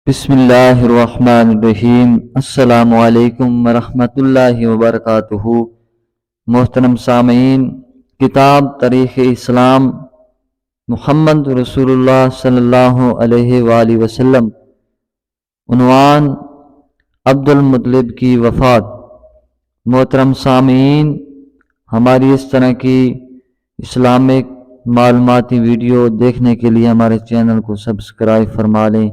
بسم اللہ الرحمن الرحیم۔ السلام علیکم ورحمۃ اللہ وبرکاتہ۔ محترم سامعین، کتاب تاریخ اسلام محمد رسول اللہ صلی اللہ علیہ وآلہ وسلم، عنوان عبد المطلب کی وفات۔ محترم سامعین، ہماری اس طرح کی اسلامک معلوماتی ویڈیو دیکھنے کے لیے ہمارے چینل کو سبسکرائب فرما لیں۔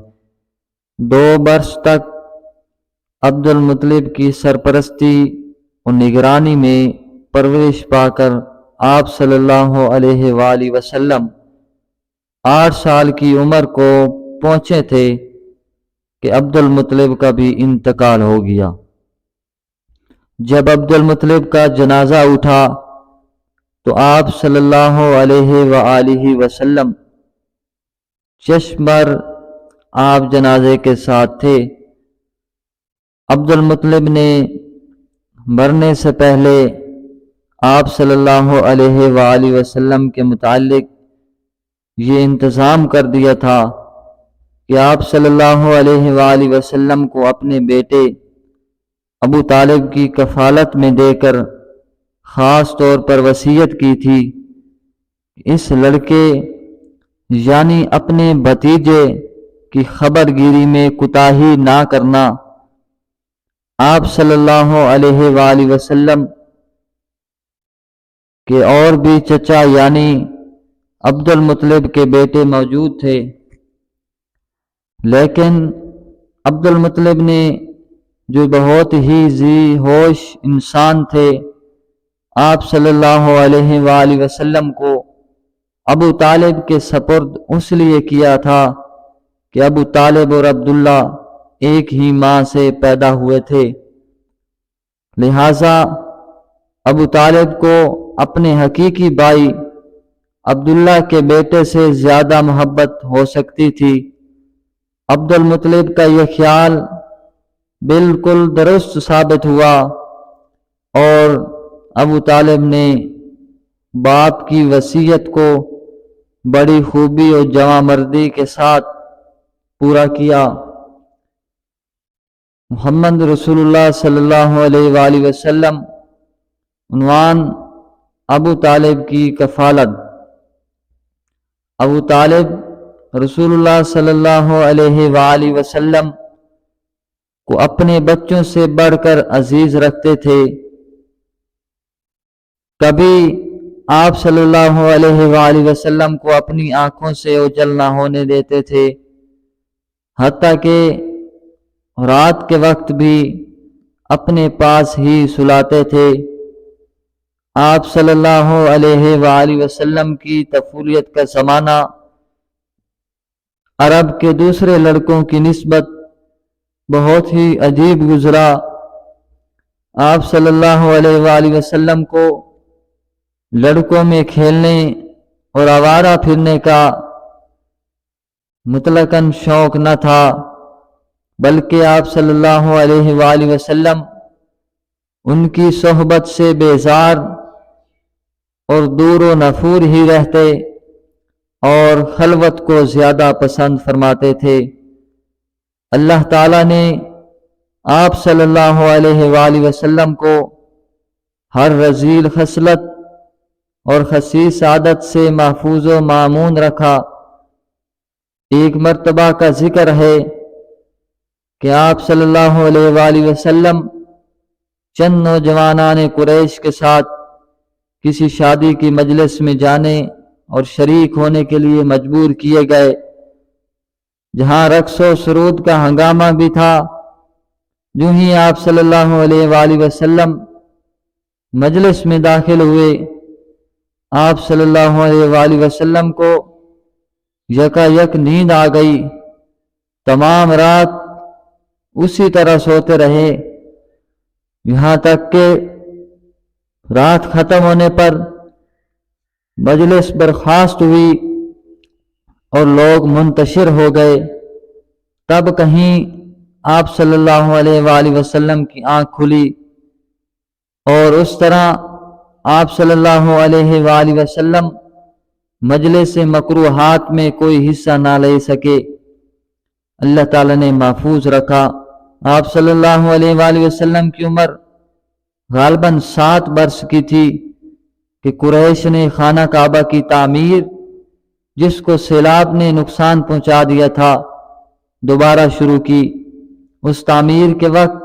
2 برس تک عبد المطلب کی سرپرستی اور نگرانی میں پرورش پا کر آپ صلی اللہ علیہ وآلہ وسلم 8 سال کی عمر کو پہنچے تھے کہ عبد المطلب کا بھی انتقال ہو گیا۔ جب عبد المطلب کا جنازہ اٹھا تو آپ صلی اللہ علیہ وآلہ وسلم چشم بر آپ جنازے کے ساتھ تھے۔ عبد المطلب نے مرنے سے پہلے آپ صلی اللہ علیہ وآلہ وسلم کے متعلق یہ انتظام کر دیا تھا کہ آپ صلی اللہ علیہ وآلہ وسلم کو اپنے بیٹے ابو طالب کی کفالت میں دے کر خاص طور پر وصیت کی تھی، اس لڑکے یعنی اپنے بھتیجے کی خبر گیری میں کوتاہی نہ کرنا۔ آپ صلی اللہ علیہ وآلہ وسلم کے اور بھی چچا یعنی عبد المطلب کے بیٹے موجود تھے، لیکن عبد المطلب نے جو بہت ہی ذی ہوش انسان تھے، آپ صلی اللہ علیہ وآلہ وسلم کو ابو طالب کے سپرد اس لیے کیا تھا کہ ابو طالب اور عبداللہ ایک ہی ماں سے پیدا ہوئے تھے، لہٰذا ابو طالب کو اپنے حقیقی بھائی عبداللہ کے بیٹے سے زیادہ محبت ہو سکتی تھی۔ عبد المطلب کا یہ خیال بالکل درست ثابت ہوا اور ابو طالب نے باپ کی وصیت کو بڑی خوبی اور جواں مردی کے ساتھ پورا کیا۔ محمد رسول اللہ صلی اللہ علیہ وآلہ وسلم، عنوان ابو طالب کی کفالت۔ ابو طالب رسول اللہ صلی اللہ علیہ وآلہ وسلم کو اپنے بچوں سے بڑھ کر عزیز رکھتے تھے۔ کبھی آپ صلی اللہ علیہ وآلہ وسلم کو اپنی آنکھوں سے اوجھل نہ ہونے دیتے تھے، حتیٰ کہ رات کے وقت بھی اپنے پاس ہی سلاتے تھے۔ آپ صلی اللہ علیہ وآلہ وسلم کی طفولیت کا زمانہ عرب کے دوسرے لڑکوں کی نسبت بہت ہی عجیب گزرا۔ آپ صلی اللہ علیہ وآلہ وسلم کو لڑکوں میں کھیلنے اور آوارہ پھرنے کا مطلقاً شوق نہ تھا، بلکہ آپ صلی اللہ علیہ وآلہ وسلم ان کی صحبت سے بیزار اور دور و نفور ہی رہتے اور خلوت کو زیادہ پسند فرماتے تھے۔ اللہ تعالیٰ نے آپ صلی اللہ علیہ وآلہ وسلم کو ہر رذیل خصلت اور خسیس عادت سے محفوظ و مامون رکھا۔ ایک مرتبہ کا ذکر ہے کہ آپ صلی اللہ علیہ وآلہ وسلم چند نوجوانان قریش کے ساتھ کسی شادی کی مجلس میں جانے اور شریک ہونے کے لیے مجبور کیے گئے، جہاں رقص و سرود کا ہنگامہ بھی تھا۔ جو ہی آپ صلی اللہ علیہ وآلہ وسلم مجلس میں داخل ہوئے، آپ صلی اللہ علیہ وآلہ وسلم کو یکا یک نیند آ گئی۔ تمام رات اسی طرح سوتے رہے، یہاں تک کہ رات ختم ہونے پر مجلس برخاست ہوئی اور لوگ منتشر ہو گئے۔ تب کہیں آپ صلی اللہ علیہ وآلہ وسلم کی آنکھ کھلی اور اس طرح آپ صلی اللہ علیہ وآلہ وسلم مجلس مکروہات میں کوئی حصہ نہ لے سکے۔ اللہ تعالیٰ نے محفوظ رکھا۔ آپ صلی اللہ علیہ وآلہ وسلم کی عمر غالباً 7 برس کی تھی کہ قریش نے خانہ کعبہ کی تعمیر، جس کو سیلاب نے نقصان پہنچا دیا تھا، دوبارہ شروع کی۔ اس تعمیر کے وقت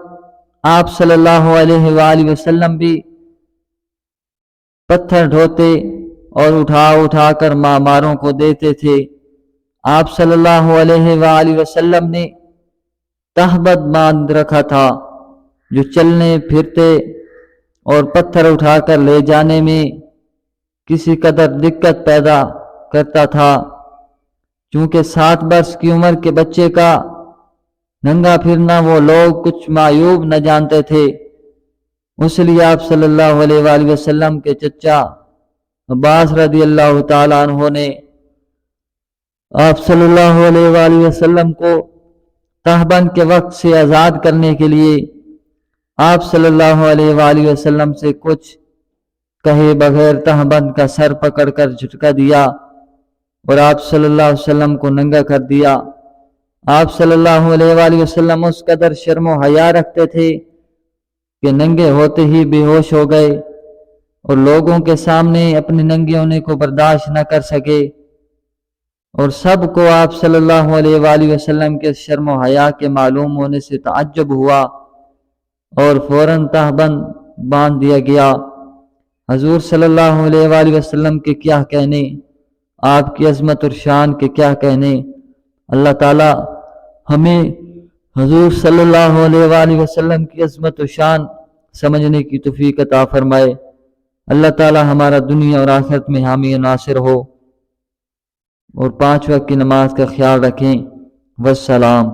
آپ صلی اللہ علیہ وآلہ وسلم بھی پتھر ڈھوتے اور اٹھا اٹھا کر معماروں کو دیتے تھے۔ آپ صلی اللہ علیہ وآلہ وسلم نے تہبند باندھ رکھا تھا، جو چلنے پھرتے اور پتھر اٹھا کر لے جانے میں کسی قدر دقت پیدا کرتا تھا، چونکہ 7 برس کی عمر کے بچے کا ننگا پھرنا وہ لوگ کچھ معیوب نہ جانتے تھے۔ اس لیے آپ صلی اللہ علیہ وآلہ وسلم کے چچا عباس رضی اللہ تعالیٰ عنہ نے آپ صلی اللہ علیہ وآلہ وسلم کو تہبند کے وقت سے آزاد کرنے کے لیے آپ صلی اللہ علیہ وآلہ وسلم سے کچھ کہے بغیر تہبند کا سر پکڑ کر جھٹکا دیا اور آپ صلی اللہ علیہ وسلم کو ننگا کر دیا۔ آپ صلی اللہ علیہ وآلہ وسلم اس قدر شرم و حیا رکھتے تھے کہ ننگے ہوتے ہی بے ہوش ہو گئے اور لوگوں کے سامنے اپنے ننگے ہونے کو برداشت نہ کر سکے، اور سب کو آپ صلی اللہ علیہ وآلہ وسلم کے شرم و حیا کے معلوم ہونے سے تعجب ہوا اور فوراً تہبند باندھ دیا گیا۔ حضور صلی اللہ علیہ وآلہ وسلم کے کیا کہنے، آپ کی عظمت اور شان کے کیا کہنے۔ اللہ تعالی ہمیں حضور صلی اللہ علیہ وآلہ وسلم کی عظمت و شان سمجھنے کی توفیق عطا فرمائے۔ اللہ تعالی ہمارا دنیا اور آخرت میں حامی و ناصر ہو، اور 5 وقت کی نماز کا خیال رکھیں۔ والسلام۔